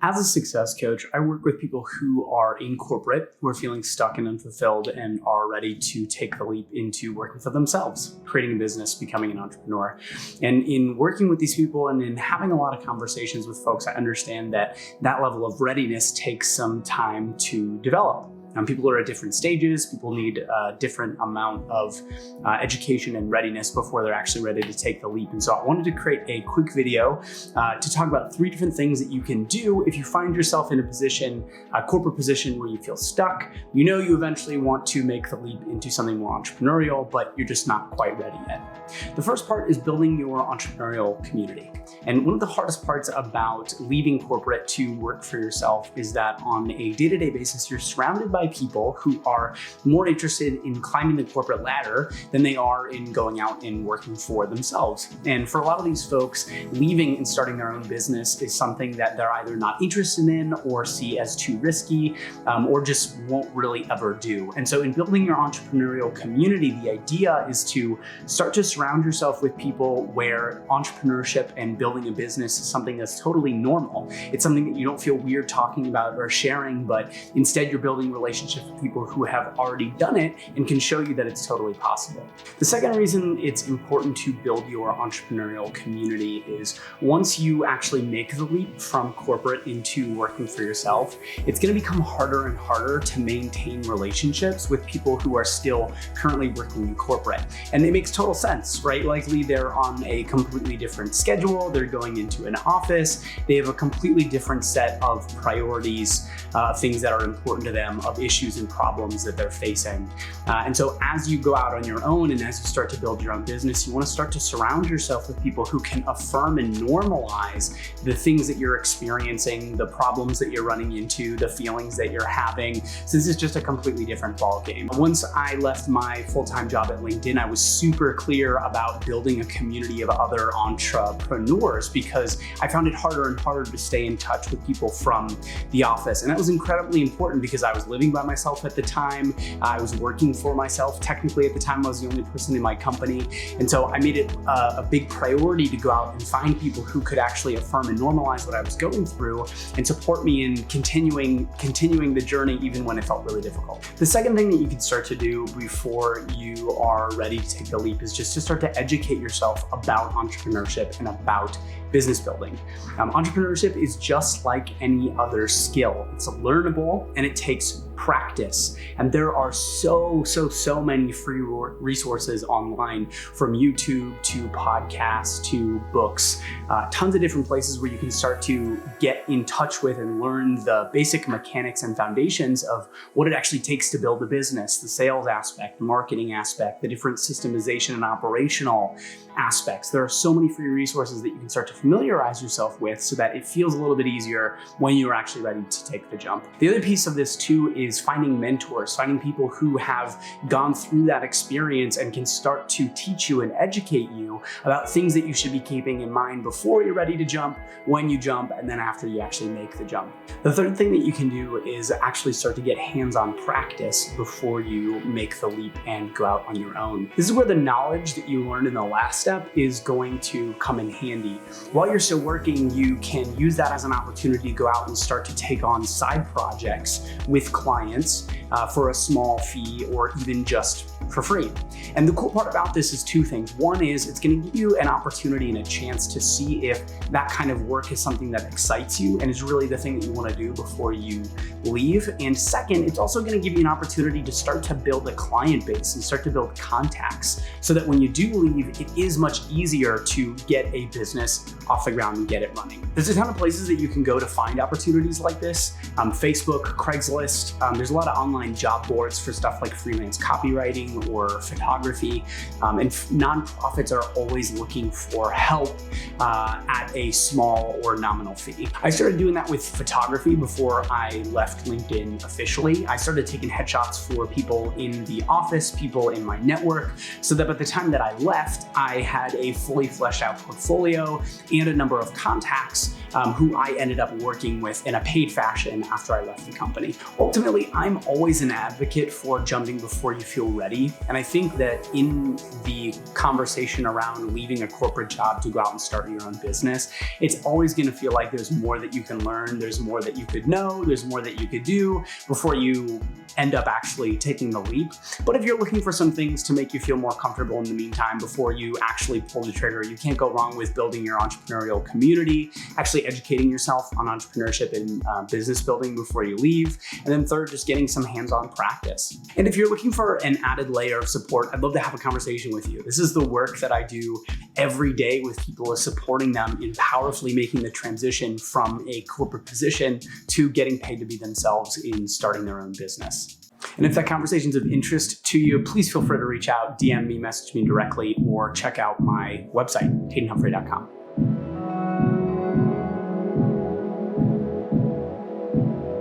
As a success coach, I work with people who are in corporate, who are feeling stuck and unfulfilled and are ready to take the leap into working for themselves, creating a business, becoming an entrepreneur. And in working with these people and in having a lot of conversations with folks, I understand that that level of readiness takes some time to develop. People are at different stages. People need a different amount of education and readiness before they're actually ready to take the leap. And so I wanted to create a quick video to talk about 3 different things that you can do if you find yourself in a corporate position where you feel stuck. You know you eventually want to make the leap into something more entrepreneurial, but you're just not quite ready yet. The first part is building your entrepreneurial community. And one of the hardest parts about leaving corporate to work for yourself is that on a day-to-day basis, you're surrounded by people who are more interested in climbing the corporate ladder than they are in going out and working for themselves. And for a lot of these folks, leaving and starting their own business is something that they're either not interested in or see as too risky, or just won't really ever do. And so in building your entrepreneurial community, the idea is to start to surround yourself with people where entrepreneurship and building a business is something that's totally normal. It's something that you don't feel weird talking about or sharing, but instead you're building relationships with people who have already done it and can show you that it's totally possible. The second reason it's important to build your entrepreneurial community is once you actually make the leap from corporate into working for yourself, it's going to become harder and harder to maintain relationships with people who are still currently working in corporate. And it makes total sense, right? Likely they're on a completely different schedule. They're going into an office. They have a completely different set of priorities, things that are important to them, of issues and problems that they're facing. And so as you go out on your own and as you start to build your own business, you want to start to surround yourself with people who can affirm and normalize the things that you're experiencing, the problems that you're running into, the feelings that you're having. So this is just a completely different ballgame. Once I left my full-time job at LinkedIn, I was super clear about building a community of other entrepreneurs because I found it harder and harder to stay in touch with people from the office. And that was incredibly important because I was living by myself at the time. I was working for myself. Technically at the time, I was the only person in my company. And so I made it a big priority to go out and find people who could actually affirm and normalize what I was going through and support me in continuing the journey even when it felt really difficult. The second thing that you can start to do before you are ready to take the leap is just to start to educate yourself about entrepreneurship and about business building. Entrepreneurship is just like any other skill. It's learnable and it takes practice. And there are so many free resources online, from YouTube to podcasts to books, tons of different places where you can start to get in touch with and learn the basic mechanics and foundations of what it actually takes to build a business, the sales aspect, the marketing aspect, the different systemization and operational aspects. There are so many free resources that you can start to familiarize yourself with so that it feels a little bit easier when you're actually ready to take the jump. The other piece of this too is finding mentors, finding people who have gone through that experience and can start to teach you and educate you about things that you should be keeping in mind before you're ready to jump, when you jump, and then after you actually make the jump. The third thing that you can do is actually start to get hands-on practice before you make the leap and go out on your own. This is where the knowledge that you learned in the last step is going to come in handy. While you're still working, you can use that as an opportunity to go out and start to take on side projects with clients for a small fee or even just for free. And the cool part about this is 2 things. One is it's going to give you an opportunity and a chance to see if that kind of work is something that excites you and is really the thing that you want to do before you leave. And second, it's also going to give you an opportunity to start to build a client base and start to build contacts so that when you do leave, it is much easier to get a business off the ground and get it running. There's a ton of places that you can go to find opportunities like this. Facebook, Craigslist, there's a lot of online job boards for stuff like freelance copywriting or photography, and nonprofits are always looking for help at a small or nominal fee. I started doing that with photography before I left LinkedIn officially. I started taking headshots for people in the office, people in my network, so that by the time that I left, I had a fully fleshed out portfolio and a number of contacts who I ended up working with in a paid fashion after I left the company. Ultimately, I'm always an advocate for jumping before you feel ready leap. And I think that in the conversation around leaving a corporate job to go out and start your own business, it's always going to feel like there's more that you can learn, there's more that you could know, there's more that you could do before you end up actually taking the leap. But if you're looking for some things to make you feel more comfortable in the meantime before you actually pull the trigger, you can't go wrong with building your entrepreneurial community, actually educating yourself on entrepreneurship and business building before you leave. And then third, just getting some hands-on practice. And if you're looking for an added layer of support, I'd love to have a conversation with you. This is the work that I do every day with people, is supporting them in powerfully making the transition from a corporate position to getting paid to be themselves in starting their own business. And if that conversation is of interest to you, please feel free to reach out, DM me, message me directly, or check out my website, HaydenHumphrey.com.